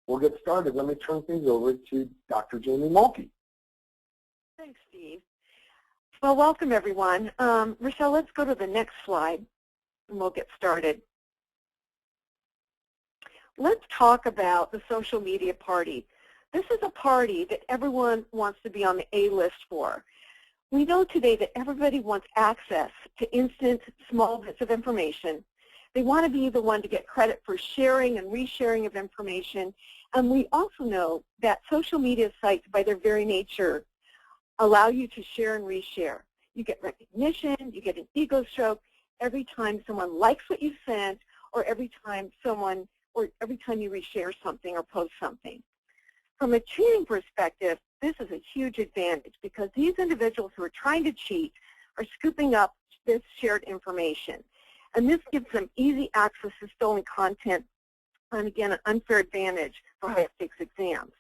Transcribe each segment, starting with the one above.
we'll get started. Let me turn things over to Dr. Jamie Mulkey. Thanks, Steve. Well, welcome, everyone. Rochelle, let's go to the next slide, and we'll get started. Let's talk about the social media party. This is a party that everyone wants to be on the A list for. We know today that everybody wants access to instant, small bits of information. They want to be the one to get credit for sharing and resharing of information. And we also know that social media sites, by their very nature, allow you to share and reshare. You get recognition, you get an ego stroke every time someone likes what you sent, or every time you reshare something or post something. From a cheating perspective, this is a huge advantage because these individuals who are trying to cheat are scooping up this shared information. And this gives them easy access to stolen content and, again, an unfair advantage for high-stakes exams.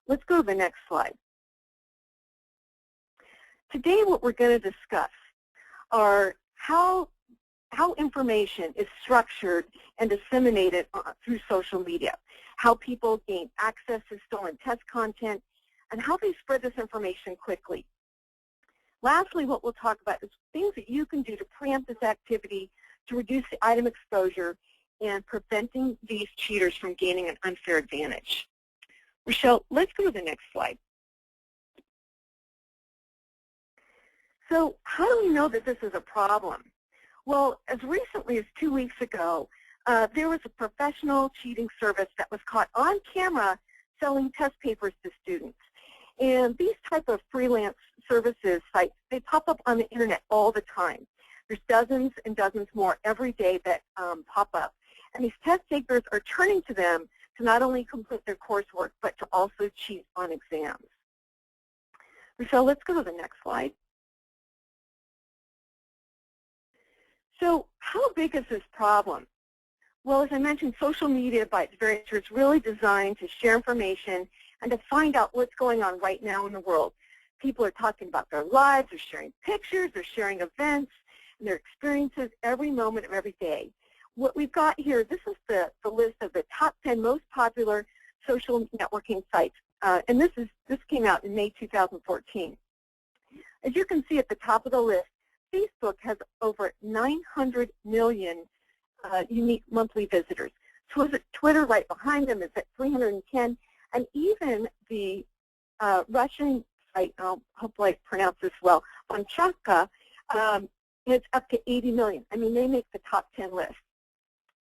Let's go to the next slide. Today what we're going to discuss are how information is structured and disseminated through social media, how people gain access to stolen test content, and how they spread this information quickly. Lastly, what we'll talk about is things that you can do to preempt this activity to reduce the item exposure and preventing these cheaters from gaining an unfair advantage. Rochelle, let's go to the next slide. So how do we know that this is a problem? Well, as recently as 2 weeks ago, there was a professional cheating service that was caught on camera selling test papers to students. And these type of freelance services sites, they pop up on the internet all the time. There's dozens and dozens more every day that pop up. And these test takers are turning to them to not only complete their coursework, but to also cheat on exams. Rochelle, let's go to the next slide. So how big is this problem? Well, as I mentioned, social media by its very nature is really designed to share information and to find out what's going on right now in the world. People are talking about their lives, they're sharing pictures, they're sharing events, and their experiences every moment of every day. What we've got here, this is the list of the top 10 most popular social networking sites. And this came out in May 2014. As you can see at the top of the list, Facebook has over 900 million unique monthly visitors. Twitter, right behind them, is at 310, and even the Russian site, hopefully I pronounce this well, Kamchatka, it's up to 80 million. I mean, they make the top 10 list.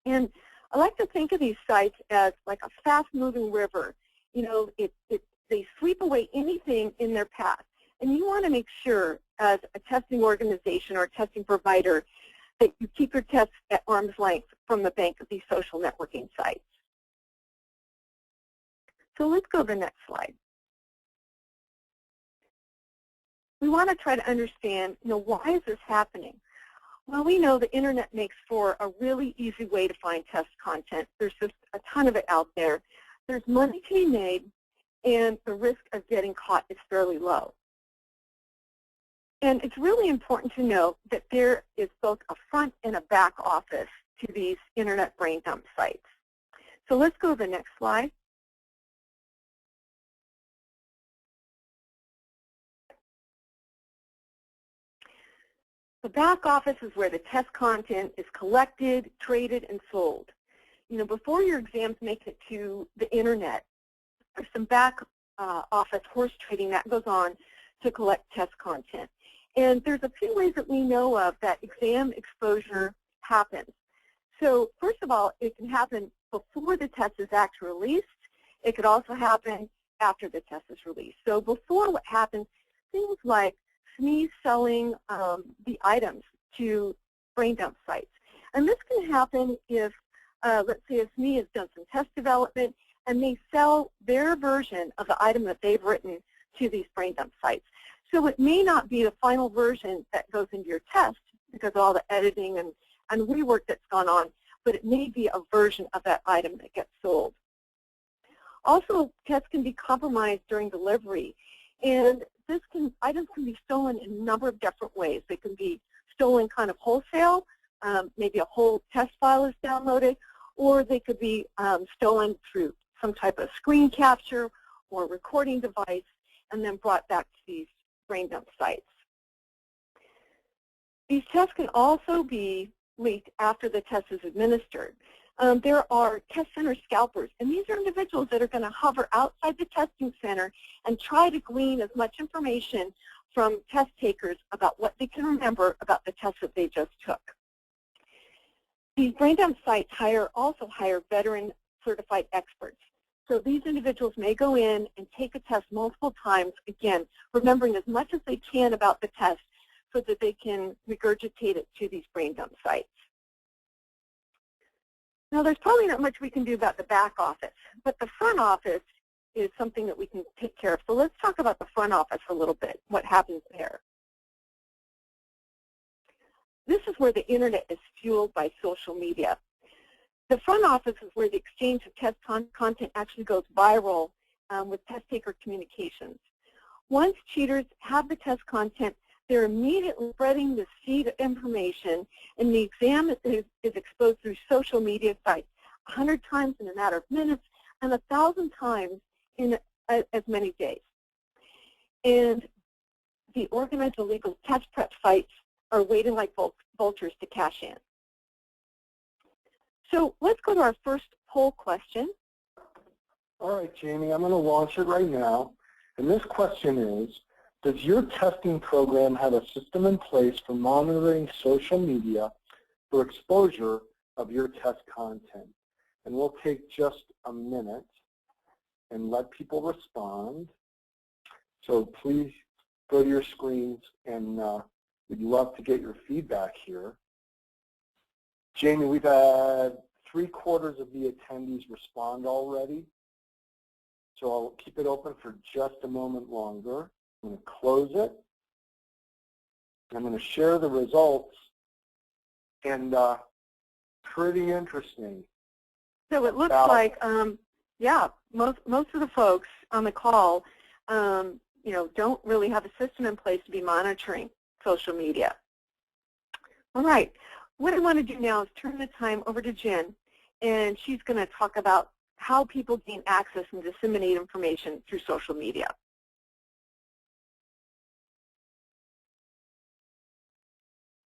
And I like to think of these sites as like a fast-moving river. You know, they sweep away anything in their path. And you want to make sure, as a testing organization or a testing provider, that you keep your tests at arm's length from the bank of these social networking sites. So let's go to the next slide. We want to try to understand, why is this happening? Well, we know the internet makes for a really easy way to find test content. There's just a ton of it out there. There's money to be made, and the risk of getting caught is fairly low. And it's really important to know that there is both a front and a back office to these internet brain dump sites. So let's go to the next slide. The back office is where the test content is collected, traded, and sold. Before your exams make it to the internet, there's some back office horse trading that goes on to collect test content. And there's a few ways that we know of that exam exposure happens. So first of all, it can happen before the test is actually released. It could also happen after the test is released. So before, what happens, things like SMEs selling the items to brain dump sites. And this can happen if, let's say, a SME has done some test development and they sell their version of the item that they've written to these brain dump sites. So it may not be the final version that goes into your test because of all the editing and rework that's gone on, but it may be a version of that item that gets sold. Also, tests can be compromised during delivery, and items can be stolen in a number of different ways. They can be stolen kind of wholesale, maybe a whole test file is downloaded, or they could be stolen through some type of screen capture or recording device and then brought back to these brain dump sites. These tests can also be leaked after the test is administered. There are test center scalpers, and these are individuals that are going to hover outside the testing center and try to glean as much information from test takers about what they can remember about the test that they just took. These brain dump sites also hire veteran certified experts. So these individuals may go in and take a test multiple times, again, remembering as much as they can about the test so that they can regurgitate it to these brain dump sites. Now, there's probably not much we can do about the back office, but the front office is something that we can take care of. So let's talk about the front office a little bit, what happens there. This is where the internet is fueled by social media. The front office is where the exchange of test content actually goes viral with test taker communications. Once cheaters have the test content, they're immediately spreading the seed of information, and the exam is exposed through social media sites 100 times in a matter of minutes and 1,000 times in as many days. And the organized illegal test prep sites are waiting like vultures to cash in. So let's go to our first poll question. All right, Jamie, I'm going to launch it right now. And this question is, does your testing program have a system in place for monitoring social media for exposure of your test content? And we'll take just a minute and let people respond. So please go to your screens, and we'd love to get your feedback here. Jamie, we've had 3/4 of the attendees respond already. So I'll keep it open for just a moment longer. I'm going to close it. I'm going to share the results, and pretty interesting. So it looks like, yeah, most of the folks on the call, you know, don't really have a system in place to be monitoring social media. All right, what I want to do now is turn the time over to Jen, and she's going to talk about how people gain access and disseminate information through social media.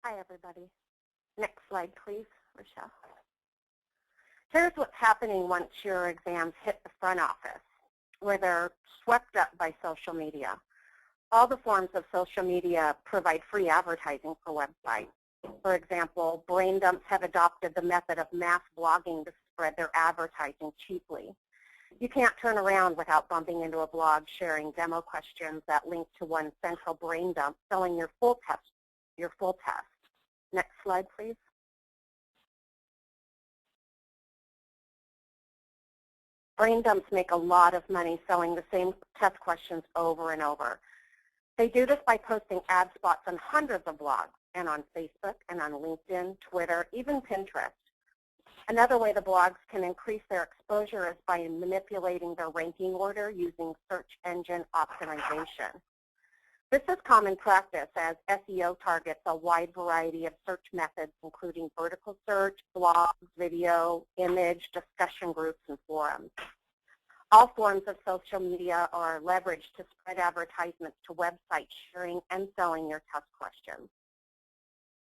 Hi, everybody. Next slide, please, Rochelle. Here's what's happening once your exams hit the front office, where they're swept up by social media. All the forms of social media provide free advertising for websites. For example, brain dumps have adopted the method of mass blogging to spread their advertising cheaply. You can't turn around without bumping into a blog sharing demo questions that link to one central brain dump selling your full test. Next slide, please. Brain dumps make a lot of money selling the same test questions over and over. They do this by posting ad spots on hundreds of blogs and on Facebook and on LinkedIn, Twitter, even Pinterest. Another way the blogs can increase their exposure is by manipulating their ranking order using search engine optimization. This is common practice as SEO targets a wide variety of search methods, including vertical search, blogs, video, image, discussion groups, and forums. All forms of social media are leveraged to spread advertisements to websites sharing and selling your test questions.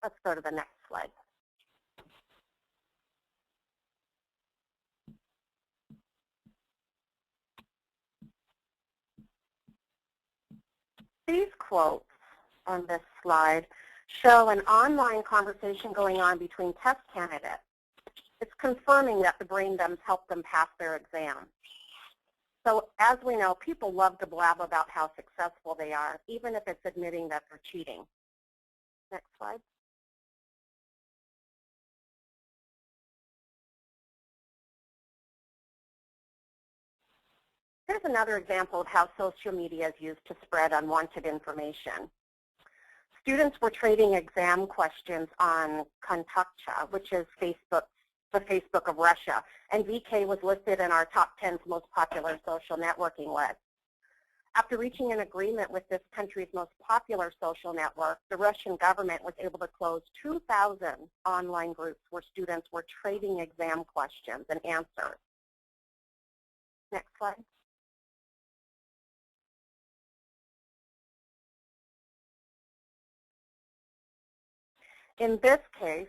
Let's go to the next slide. These quotes on this slide show an online conversation going on between test candidates. It's confirming that the brain dumps help them pass their exam. So as we know, people love to blab about how successful they are, even if it's admitting that they're cheating. Next slide. Here's another example of how social media is used to spread unwanted information. Students were trading exam questions on Kontaktcha, which is the Facebook of Russia, and VK was listed in our top 10 most popular social networking list. After reaching an agreement with this country's most popular social network, the Russian government was able to close 2,000 online groups where students were trading exam questions and answers. Next slide. In this case,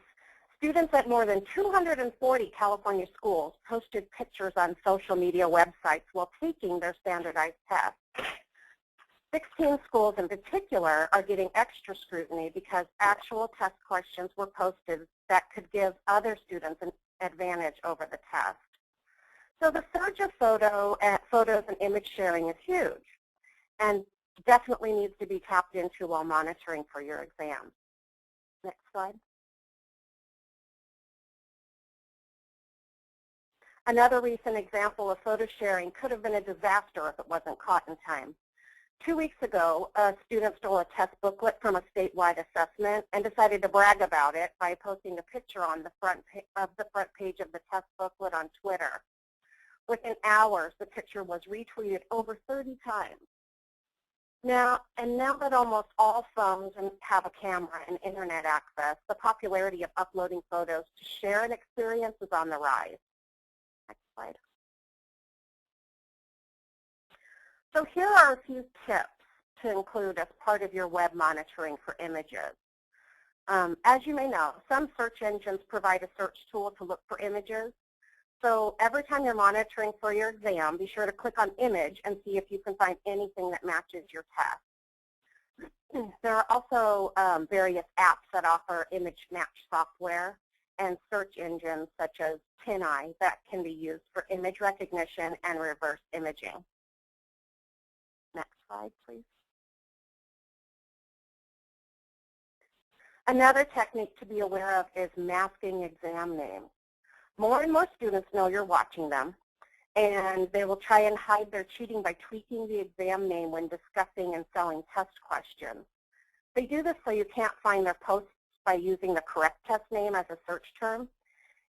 students at more than 240 California schools posted pictures on social media websites while taking their standardized test. 16 schools in particular are getting extra scrutiny because actual test questions were posted that could give other students an advantage over the test. So the surge of photos and image sharing is huge and definitely needs to be tapped into while monitoring for your exams. Next slide. Another recent example of photo sharing could have been a disaster if it wasn't caught in time. 2 weeks ago, a student stole a test booklet from a statewide assessment and decided to brag about it by posting a picture on the front page of the test booklet on Twitter. Within hours, the picture was retweeted over 30 times. Now that almost all phones have a camera and internet access, the popularity of uploading photos to share an experience is on the rise. Next slide. So here are a few tips to include as part of your web monitoring for images. As you may know, some search engines provide a search tool to look for images. So every time you're monitoring for your exam, be sure to click on image and see if you can find anything that matches your test. There are also various apps that offer image match software and search engines such as TinEye that can be used for image recognition and reverse imaging. Next slide, please. Another technique to be aware of is masking exam names. More and more students know you're watching them, and they will try and hide their cheating by tweaking the exam name when discussing and selling test questions. They do this so you can't find their posts by using the correct test name as a search term.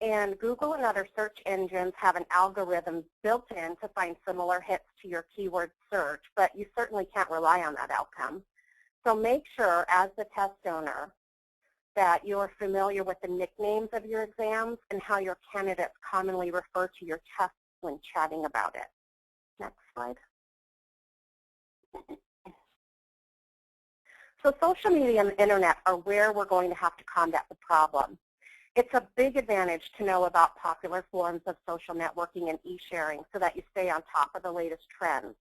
And Google and other search engines have an algorithm built in to find similar hits to your keyword search, but you certainly can't rely on that outcome. So make sure, as the test owner, that you're familiar with the nicknames of your exams and how your candidates commonly refer to your tests when chatting about it. Next slide. So social media and the internet are where we're going to have to combat the problem. It's a big advantage to know about popular forms of social networking and e-sharing so that you stay on top of the latest trends.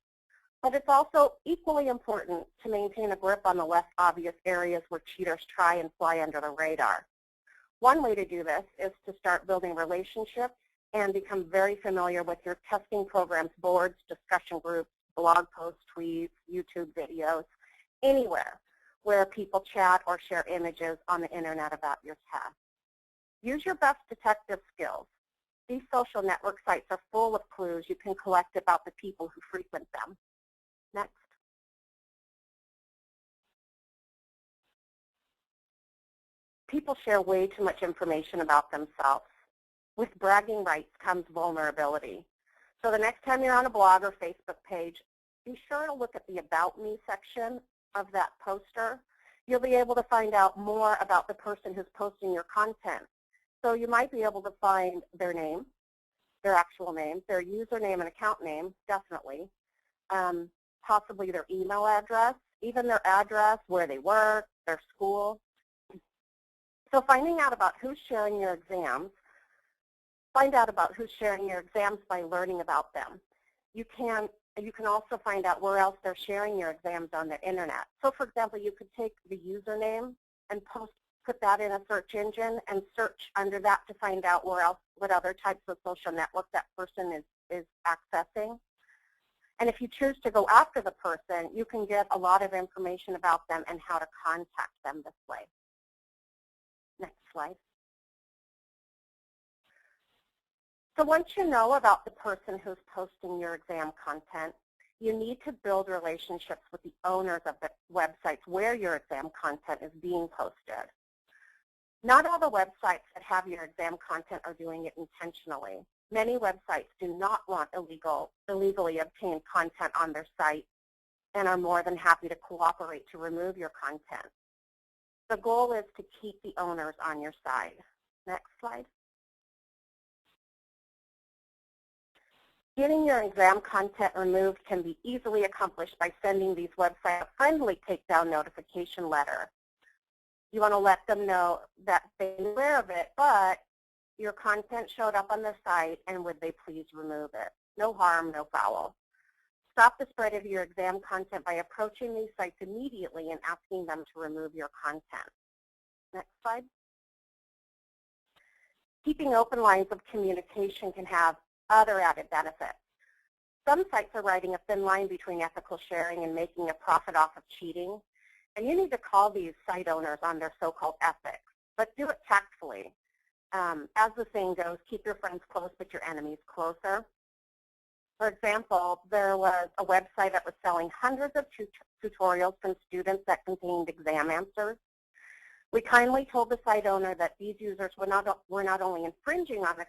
But it's also equally important to maintain a grip on the less obvious areas where cheaters try and fly under the radar. One way to do this is to start building relationships and become very familiar with your testing program's boards, discussion groups, blog posts, tweets, YouTube videos, anywhere where people chat or share images on the internet about your test. Use your best detective skills. These social network sites are full of clues you can collect about the people who frequent them. Next. People share way too much information about themselves. With bragging rights comes vulnerability. So the next time you're on a blog or Facebook page, be sure to look at the About Me section of that poster. You'll be able to find out more about the person who's posting your content. So you might be able to find their name, their actual name, their username and account name, definitely, possibly their email address, even their address, where they work, their school. So finding out about who's sharing your exams, find out about who's sharing your exams by learning about them. You can also find out where else they're sharing your exams on the internet. So for example, you could take the username and put that in a search engine and search under that to find out where else, what other types of social network that person is accessing. And if you choose to go after the person, you can get a lot of information about them and how to contact them this way. Next slide. So once you know about the person who's posting your exam content, you need to build relationships with the owners of the websites where your exam content is being posted. Not all the websites that have your exam content are doing it intentionally. Many websites do not want illegally obtained content on their site and are more than happy to cooperate to remove your content. The goal is to keep the owners on your side. Next slide. Getting your exam content removed can be easily accomplished by sending these websites a friendly takedown notification letter. You want to let them know that they're aware of it, but your content showed up on the site, and would they please remove it? No harm, no foul. Stop the spread of your exam content by approaching these sites immediately and asking them to remove your content. Next slide. Keeping open lines of communication can have other added benefits. Some sites are writing a thin line between ethical sharing and making a profit off of cheating, and you need to call these site owners on their so-called ethics, but do it tactfully. As the saying goes, keep your friends close but your enemies closer. For example, there was a website that was selling hundreds of tutorials from students that contained exam answers. We kindly told the site owner that these users were not only infringing on the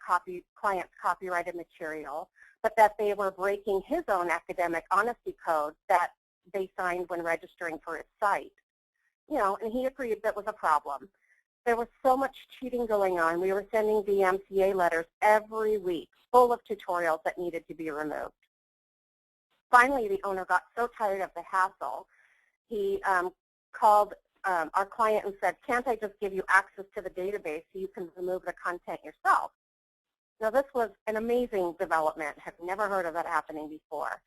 client's copyrighted material, but that they were breaking his own academic honesty code that they signed when registering for his site. And he agreed that was a problem. There was so much cheating going on. We were sending DMCA letters every week full of tutorials that needed to be removed. Finally, the owner got so tired of the hassle, he called our client and said, can't I just give you access to the database so you can remove the content yourself? Now, this was an amazing development. Have never heard of that happening before.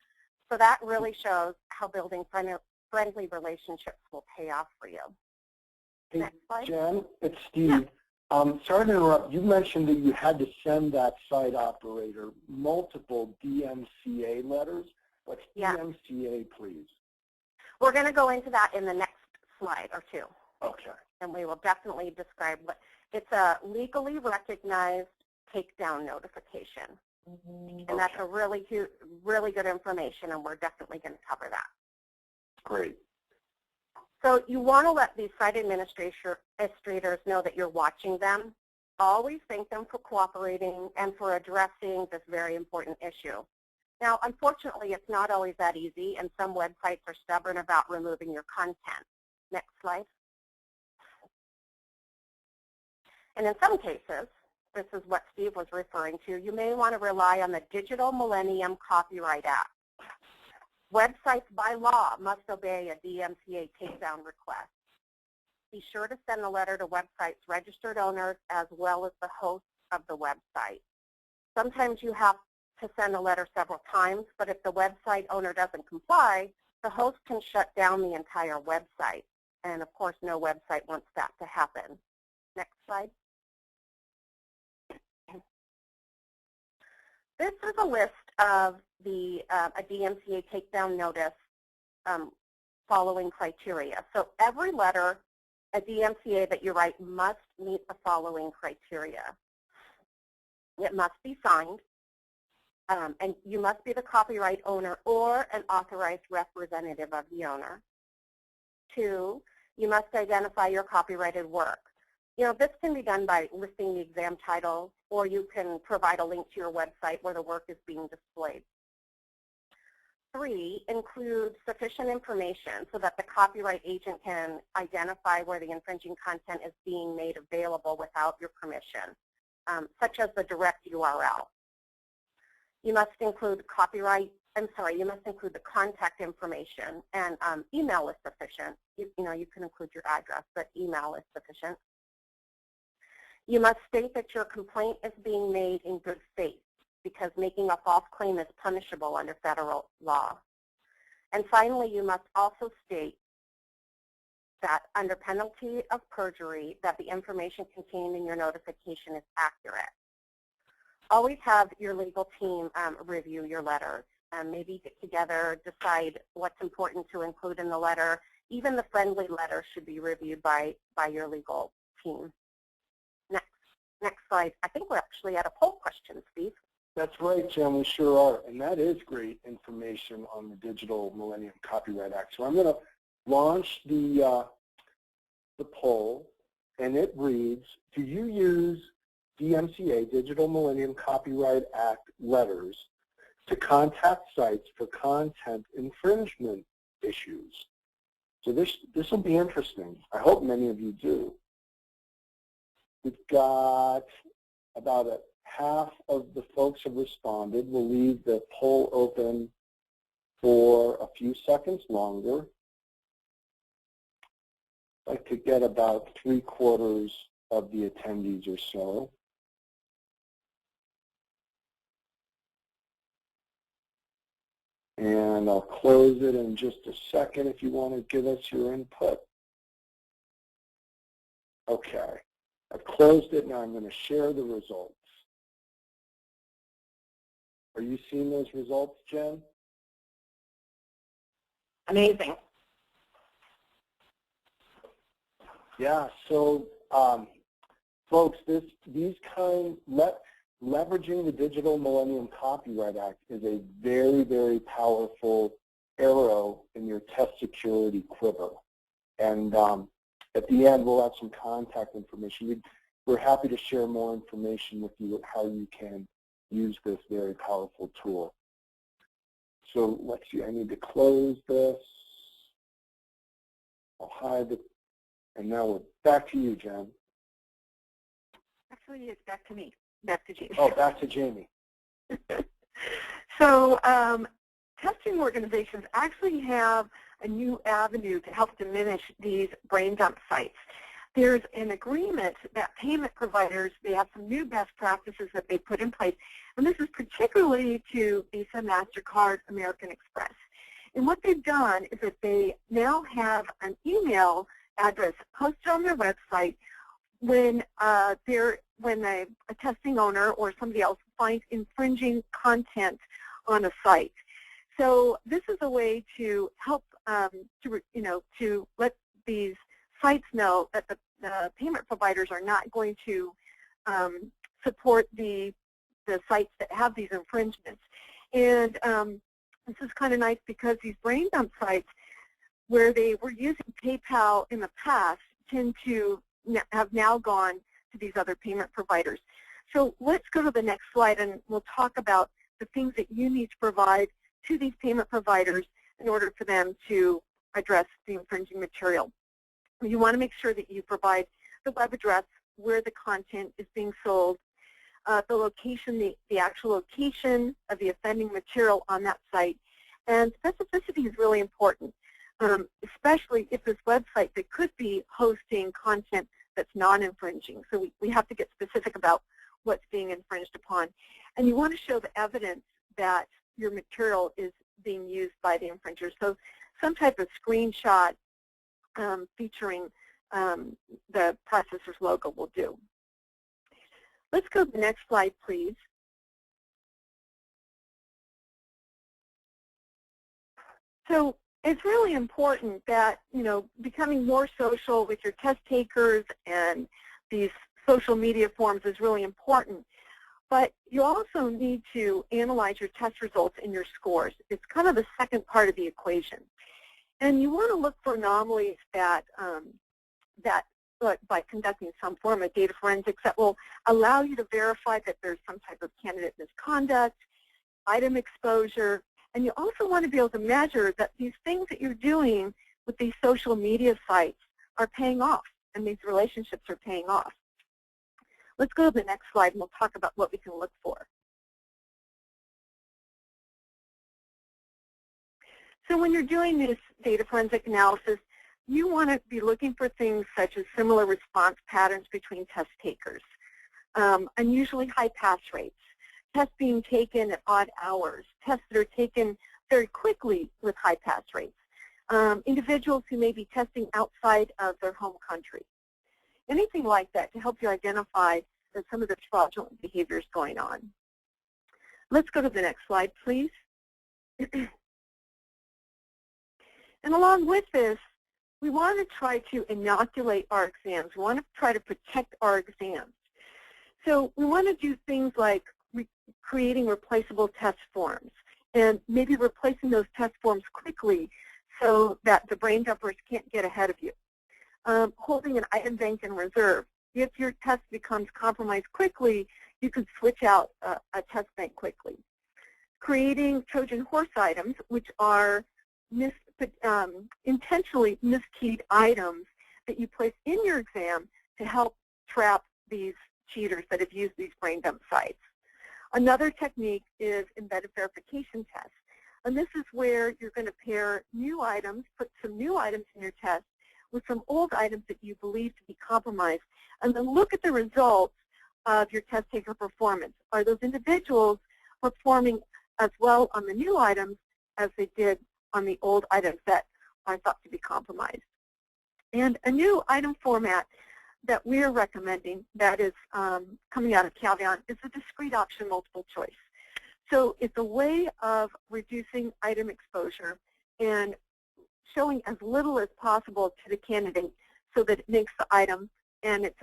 So that really shows how building friendly relationships will pay off for you. Hey, Next slide. Jen, it's Steve. Yeah. Sorry to interrupt. You mentioned that you had to send that site operator multiple DMCA letters. What's DMCA, please? We're going to go into that in the next slide or two. Okay. And we will definitely describe what it's a legally recognized takedown notification. And that's a really good information, and we're definitely going to cover that. Great. So you want to let these site administrators know that you're watching them. Always thank them for cooperating and for addressing this very important issue. Now, unfortunately, it's not always that easy, and some websites are stubborn about removing your content. Next slide. And in some cases, this is what Steve was referring to, you may want to rely on the Digital Millennium Copyright Act. Websites by law must obey a DMCA takedown request. Be sure to send a letter to websites' registered owners as well as the host of the website. Sometimes you have to send a letter several times, but if the website owner doesn't comply, the host can shut down the entire website. And of course, no website wants that to happen. Next slide. This is a list of a DMCA takedown notice following criteria. So every letter, a DMCA that you write must meet the following criteria. It must be signed, and you must be the copyright owner or an authorized representative of the owner. 2, you must identify your copyrighted work. This can be done by listing the exam titles, or you can provide a link to your website where the work is being displayed. 3, include sufficient information so that the copyright agent can identify where the infringing content is being made available without your permission, such as the direct URL. You must include you must include the contact information, and email is sufficient. You can include your address, but email is sufficient. You must state that your complaint is being made in good faith, because making a false claim is punishable under federal law. And finally, you must also state that under penalty of perjury, that the information contained in your notification is accurate. Always have your legal team review your letters, and maybe get together, decide what's important to include in the letter. Even the friendly letter should be reviewed by your legal team. Next slide. I think we're actually at a poll question, Steve. That's right, Jen, we sure are. And that is great information on the Digital Millennium Copyright Act. So I'm going to launch the poll, and it reads, do you use DMCA, Digital Millennium Copyright Act letters to contact sites for content infringement issues? So this will be interesting. I hope many of you do. We've got about half of the folks have responded. We'll leave the poll open for a few seconds longer. I'd like to get about 3/4 of the attendees or so. And I'll close it in just a second if you want to give us your input. Okay, I've closed it. Now I'm going to share the results. Are you seeing those results, Jen? Amazing. Yeah, so folks, leveraging the Digital Millennium Copyright Act is a very, very powerful arrow in your test security quiver. And at the end, we'll have some contact information. We're happy to share more information with you how you can use this very powerful tool. So let's see, I need to close this. I'll hide it. And now we're back to you, Jen. Actually, it's back to me. Back to Jamie. Oh, back to Jamie. So testing organizations actually have a new avenue to help diminish these brain dump sites. There's an agreement that payment providers, they have some new best practices that they put in place, and this is particularly to Visa, MasterCard, American Express. And what they've done is that they now have an email address posted on their website when a testing owner or somebody else finds infringing content on a site. So this is a way to help to let these sites know that the payment providers are not going to support the sites that have these infringements. And this is kind of nice because these brain dump sites where they were using PayPal in the past tend to have now gone to these other payment providers. So let's go to the next slide and we'll talk about the things that you need to provide to these payment providers in order for them to address the infringing material. You want to make sure that you provide the web address where the content is being sold, the location, the actual location of the offending material on that site. And specificity is really important, especially if this website that could be hosting content that's non-infringing. So we have to get specific about what's being infringed upon. And you want to show the evidence that your material is being used by the infringer. So some type of screenshot featuring the processor's logo will do. Let's go to the next slide, please. So it's really important that, becoming more social with your test takers and these social media forums is really important. But you also need to analyze your test results and your scores. It's kind of the second part of the equation. And you want to look for anomalies that by conducting some form of data forensics that will allow you to verify that there's some type of candidate misconduct, item exposure, and you also want to be able to measure that these things that you're doing with these social media sites are paying off, and these relationships are paying off. Let's go to the next slide, and we'll talk about what we can look for. So when you're doing this data forensic analysis, you want to be looking for things such as similar response patterns between test takers, unusually high pass rates, tests being taken at odd hours, tests that are taken very quickly with high pass rates, individuals who may be testing outside of their home country. Anything like that to help you identify that some of the fraudulent behavior is going on. Let's go to the next slide, please. And along with this, we want to try to inoculate our exams. We want to try to protect our exams. So we want to do things like creating replaceable test forms and maybe replacing those test forms quickly so that the brain dumpers can't get ahead of you. Holding an item bank in reserve. If your test becomes compromised quickly, you can switch out a test bank quickly. Creating Trojan horse items, which are intentionally miskeyed items that you place in your exam to help trap these cheaters that have used these brain dump sites. Another technique is embedded verification tests. And this is where you're going to pair new items, put some new items in your test with some old items that you believe to be compromised, and then look at the results of your test taker performance. Are those individuals performing as well on the new items as they did on the old items that are thought to be compromised? And a new item format that we're recommending that is coming out of Caveon is a discrete option multiple choice. So it's a way of reducing item exposure and showing as little as possible to the candidate so that it makes the item and its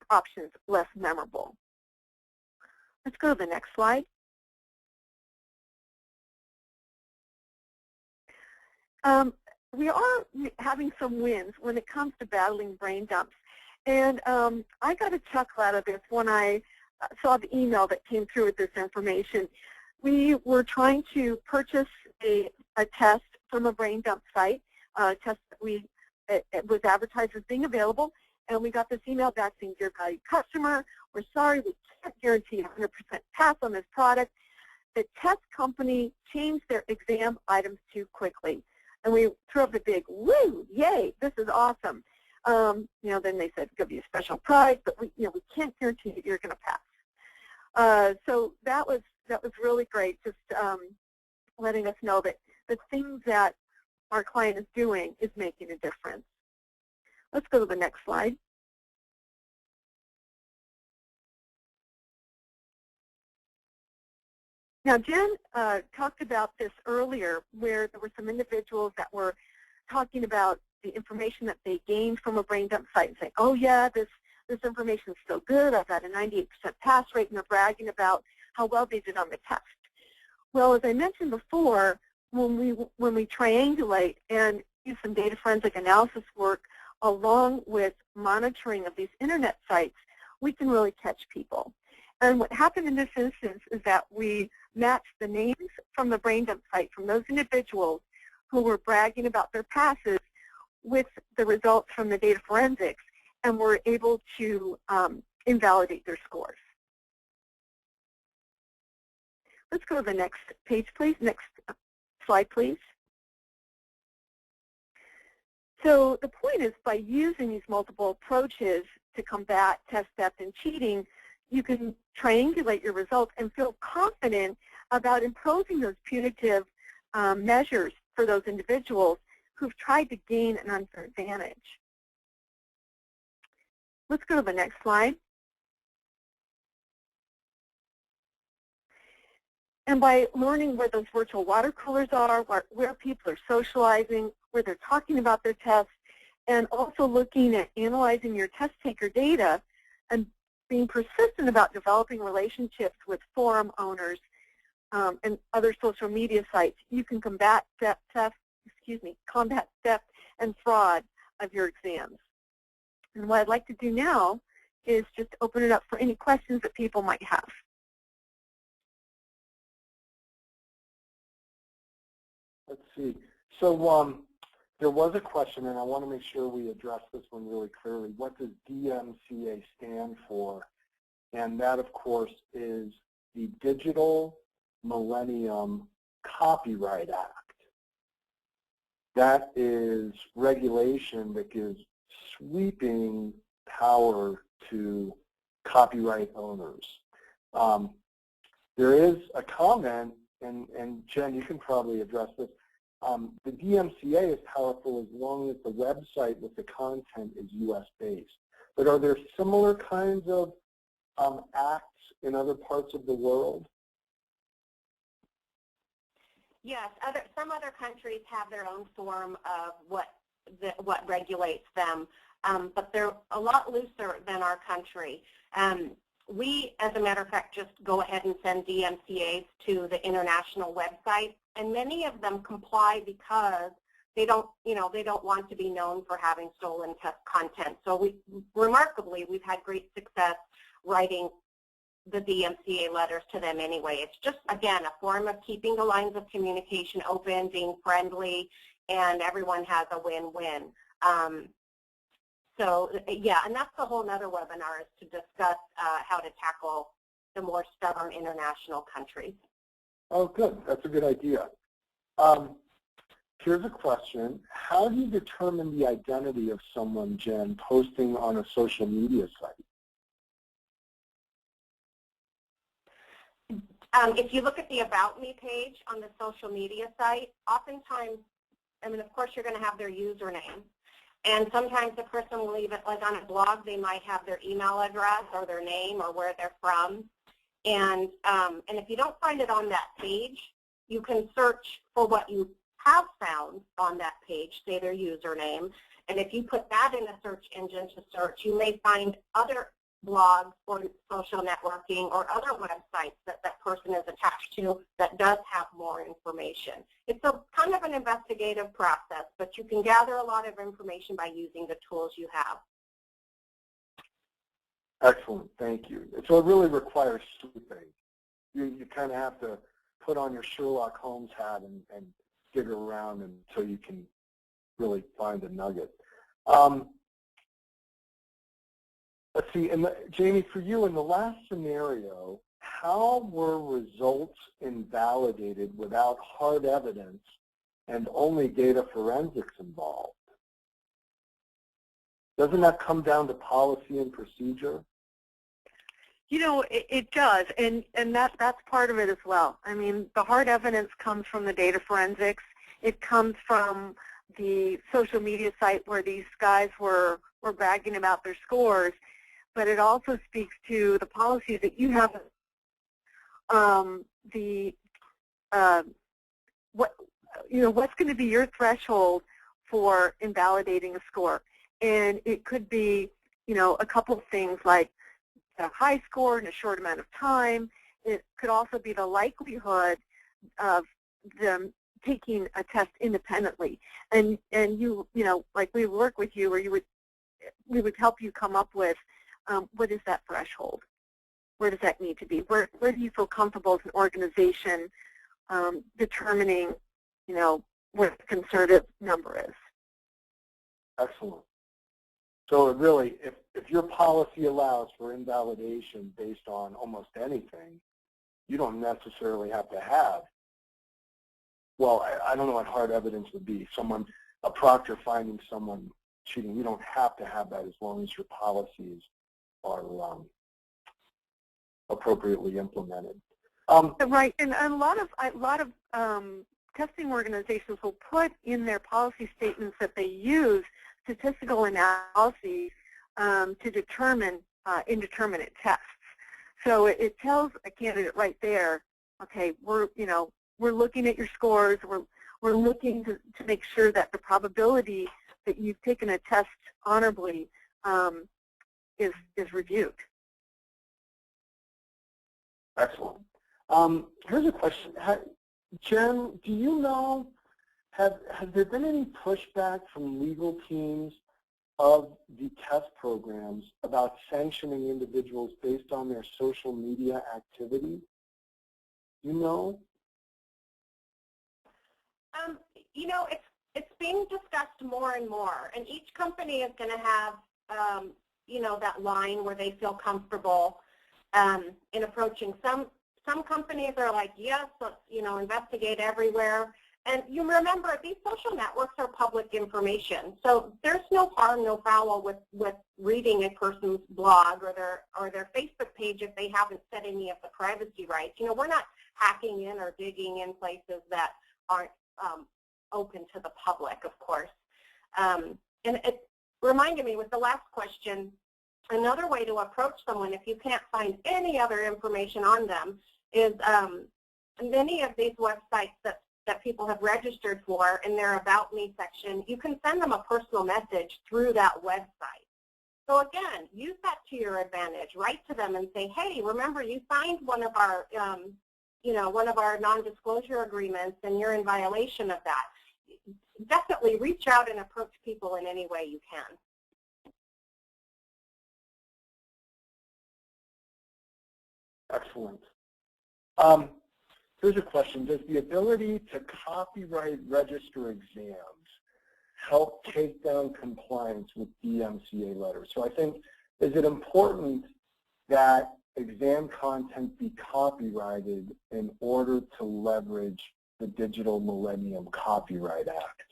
options less memorable. Let's go to the next slide. We are having some wins when it comes to battling brain dumps. And I got a chuckle out of this when I saw the email that came through with this information. We were trying to purchase a test from a brain dump site, a test that it was advertised as being available, and we got this email back saying, "Dear valued customer, we're sorry, we can't guarantee 100% pass on this product. The test company changed their exam items too quickly." And we threw up a big, "Woo, yay, this is awesome." Then they said, "Give you a special prize, but we can't guarantee that you're going to pass." So that was really great, just letting us know that the things that our client is doing is making a difference. Let's go to the next slide. Now, Jen talked about this earlier, where there were some individuals that were talking about the information that they gained from a brain dump site and saying, "Oh yeah, this information is so good. I've got a 98% pass rate," and they're bragging about how well they did on the test. Well, as I mentioned before, when we triangulate and use some data forensic analysis work along with monitoring of these internet sites, we can really catch people. And what happened in this instance is that we matched the names from the brain dump site from those individuals who were bragging about their passes with the results from the data forensics, and were able to invalidate their scores. Let's go to the next page, please. Next slide, please. So the point is, by using these multiple approaches to combat test theft and cheating, you can triangulate your results and feel confident about imposing those punitive measures for those individuals who've tried to gain an unfair advantage. Let's go to the next slide. And by learning where those virtual water coolers are, where people are socializing, where they're talking about their tests, and also looking at analyzing your test taker data and being persistent about developing relationships with forum owners and other social media sites, you can combat theft and fraud of your exams. And what I'd like to do now is just open it up for any questions that people might have. Let's see. So there was a question, and I want to make sure we address this one really clearly. What does DMCA stand for? And that, of course, is the Digital Millennium Copyright Act. That is regulation that gives sweeping power to copyright owners. There is a comment, and Jen, you can probably address this. The DMCA is powerful as long as the website with the content is U.S.-based. But are there similar kinds of acts in other parts of the world? Yes, some other countries have their own form of what regulates them, but they're a lot looser than our country. We, as a matter of fact, just go ahead and send DMCAs to the international website, and many of them comply because they don't want to be known for having stolen test content. So remarkably, we've had great success writing the DMCA letters to them anyway. It's just, again, a form of keeping the lines of communication open, being friendly, and everyone has a win-win. So yeah, and that's the whole nother webinar, is to discuss how to tackle the more stubborn international countries. Oh, good. That's a good idea. Here's a question. How do you determine the identity of someone, Jen, posting on a social media site? If you look at the About Me page on the social media site, oftentimes, I mean, of course, you're going to have their username. And sometimes the person will leave it, like on a blog, they might have their email address or their name or where they're from. And if you don't find it on that page, you can search for what you have found on that page, say their username. And if you put that in a search engine to search, you may find other blogs or social networking or other websites that that person is attached to that does have more information. It's a kind of an investigative process, but you can gather a lot of information by using the tools you have. Excellent, thank you. So it really requires sleuthing. You kind of have to put on your Sherlock Holmes hat and dig around until you can really find a nugget. Let's see, and Jamie, for you, in the last scenario, how were results invalidated without hard evidence and only data forensics involved? Doesn't that come down to policy and procedure? You know, it does, and that's part of it as well. I mean, the hard evidence comes from the data forensics. It comes from the social media site where these guys were bragging about their scores, but it also speaks to the policies that you have. What's going to be your threshold for invalidating a score, and it could be, a couple of things like a high score in a short amount of time. It could also be the likelihood of them taking a test independently, and like we work with you, where we would help you come up with what is that threshold? Where does that need to be? Where do you feel comfortable as an organization determining, what the conservative number is? Excellent. So it really, if your policy allows for invalidation based on almost anything, you don't necessarily have to have, well, I don't know what hard evidence would be. A proctor finding someone cheating, you don't have to have that as long as your policies are appropriately implemented. Right, and a lot of testing organizations will put in their policy statements that they use statistical analyses to determine indeterminate tests. So it tells a candidate right there, okay, we're looking at your scores. We're looking to make sure that the probability that you've taken a test honorably is reviewed. Excellent. Here's a question. Jen, do you know, has there been any pushback from legal teams of the test programs about sanctioning individuals based on their social media activity? You know? It's being discussed more and more, and each company is going to have, that line where they feel comfortable in approaching. Some companies are like, yes, let's, investigate everywhere. And you remember, these social networks are public information, so there's no harm, no foul with reading a person's blog or their Facebook page if they haven't set any of the privacy rights. We're not hacking in or digging in places that aren't open to the public, of course. And it reminded me with the last question, another way to approach someone if you can't find any other information on them is many of these websites that people have registered for in their About Me section, you can send them a personal message through that website. So again, use that to your advantage. Write to them and say, hey, remember you signed one of our, one of our non-disclosure agreements and you're in violation of that. Definitely reach out and approach people in any way you can. Excellent. Here's a question. Does the ability to copyright register exams help take down compliance with DMCA letters. So I think, is it important that exam content be copyrighted in order to leverage the Digital Millennium Copyright Act?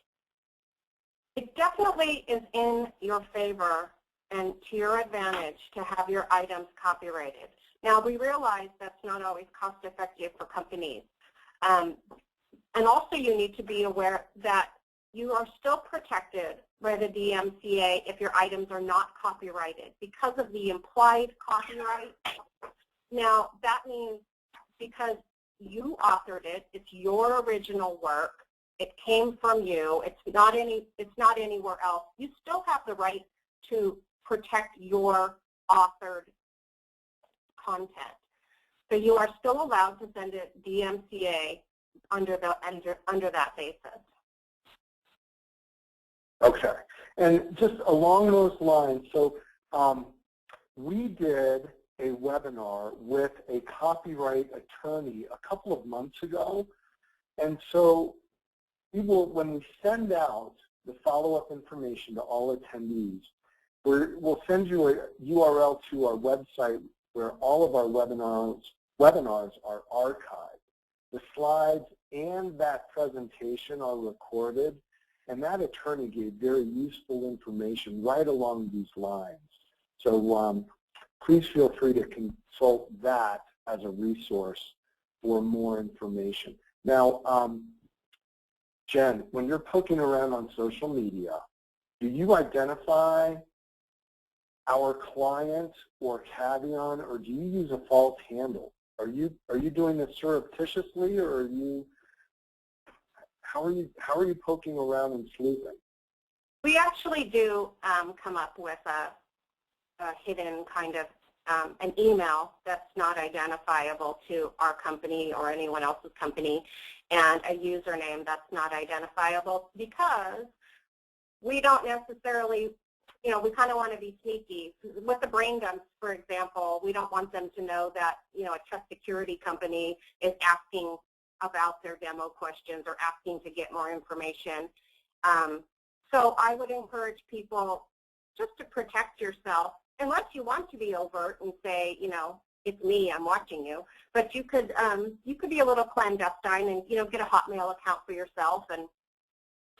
It definitely is in your favor and to your advantage to have your items copyrighted. Now, we realize that's not always cost effective for companies. And also you need to be aware that you are still protected by the DMCA if your items are not copyrighted because of the implied copyright. Now, that means because you authored it, it's your original work, it came from you, it's not anywhere else. You still have the right to protect your authored content. So you are still allowed to send it DMCA under that basis. Okay, and just along those lines, so we did a webinar with a copyright attorney a couple of months ago, and so when we send out the follow-up information to all attendees, we'll send you a URL to our website where all of our webinars are archived. The slides and that presentation are recorded, and that attorney gave very useful information right along these lines. So please feel free to consult that as a resource for more information. Now, Jen, when you're poking around on social media, do you identify our client or Caveon, or do you use a false handle? Are you doing this surreptitiously, or are you? How are you poking around and sleuthing? We actually do come up with a hidden kind of an email that's not identifiable to our company or anyone else's company, and a username that's not identifiable because we don't necessarily, we kind of want to be sneaky. With the brain dumps, for example, we don't want them to know that, a trust security company is asking about their demo questions or asking to get more information. So I would encourage people just to protect yourself, unless you want to be overt and say, it's me, I'm watching you. But you could be a little clandestine and, get a Hotmail account for yourself and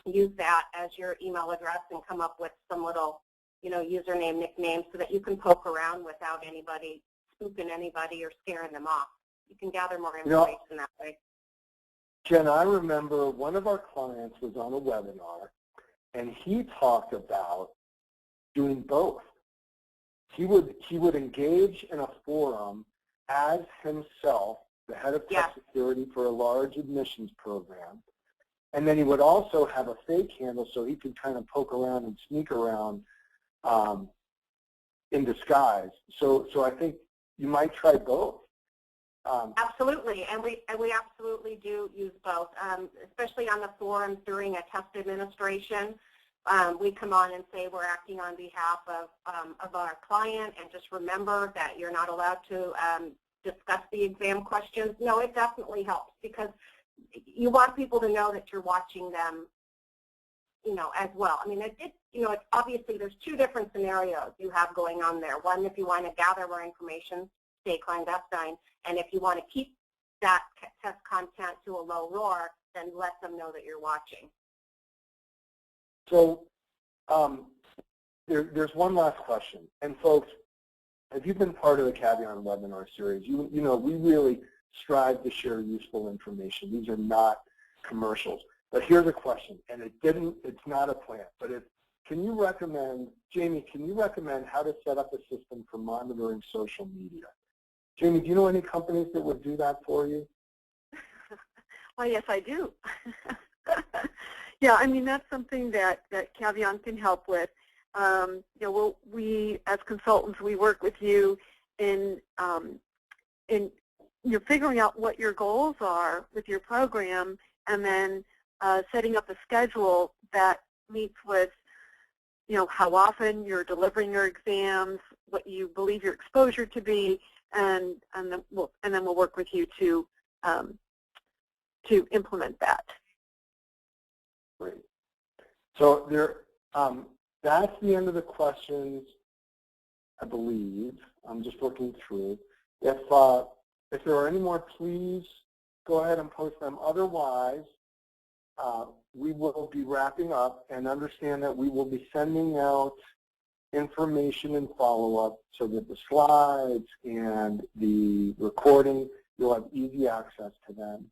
use that as your email address and come up with some little, username, nickname so that you can poke around without anybody spooking anybody or scaring them off. You can gather more information that way. Jen, I remember one of our clients was on a webinar, and he talked about doing both. He would engage in a forum as himself, the head of tech security for a large admissions program, and then he would also have a fake handle so he could kind of poke around and sneak around in disguise. So I think you might try both. Absolutely, and we absolutely do use both, especially on the forums during a test administration. We come on and say we're acting on behalf of our client, and just remember that you're not allowed to discuss the exam questions. No, it definitely helps because you want people to know that you're watching them, as well. I mean, it's obviously there's two different scenarios you have going on there. One, if you want to gather more information, stay clandestine, and if you want to keep that test content to a low roar, then let them know that you're watching. So there's one last question. And folks, if you've been part of the Caveon webinar series, you know we really strive to share useful information. These are not commercials. But here's a question, and it's not a plant, but can you recommend, Jamie, can you recommend how to set up a system for monitoring social media? Jamie, do you know any companies that would do that for you? Well, yes, I do. Yeah, I mean, that's something that Caveon can help with. We, as consultants, we work with you in figuring out what your goals are with your program, and then setting up a schedule that meets with, how often you're delivering your exams, what you believe your exposure to be, and then we'll work with you to implement that. Great. So that's the end of the questions, I believe. I'm just looking through. If there are any more, please go ahead and post them. Otherwise, we will be wrapping up, and understand that we will be sending out information and follow-up so that the slides and the recording, you'll have easy access to them.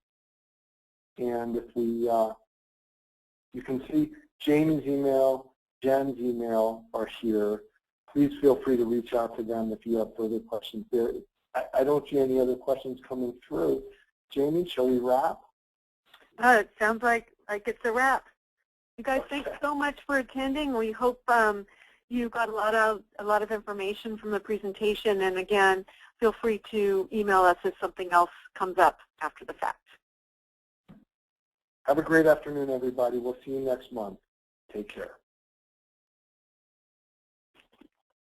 And if you can see Jamie's email, Jen's email are here. Please feel free to reach out to them if you have further questions there. I don't see any other questions coming through. Jamie, shall we wrap? It sounds like it's a wrap. You guys, Okay. thanks so much for attending. We hope you got a lot of information from the presentation. And again, feel free to email us if something else comes up after the fact. Have a great afternoon, everybody. We'll see you next month. Take care.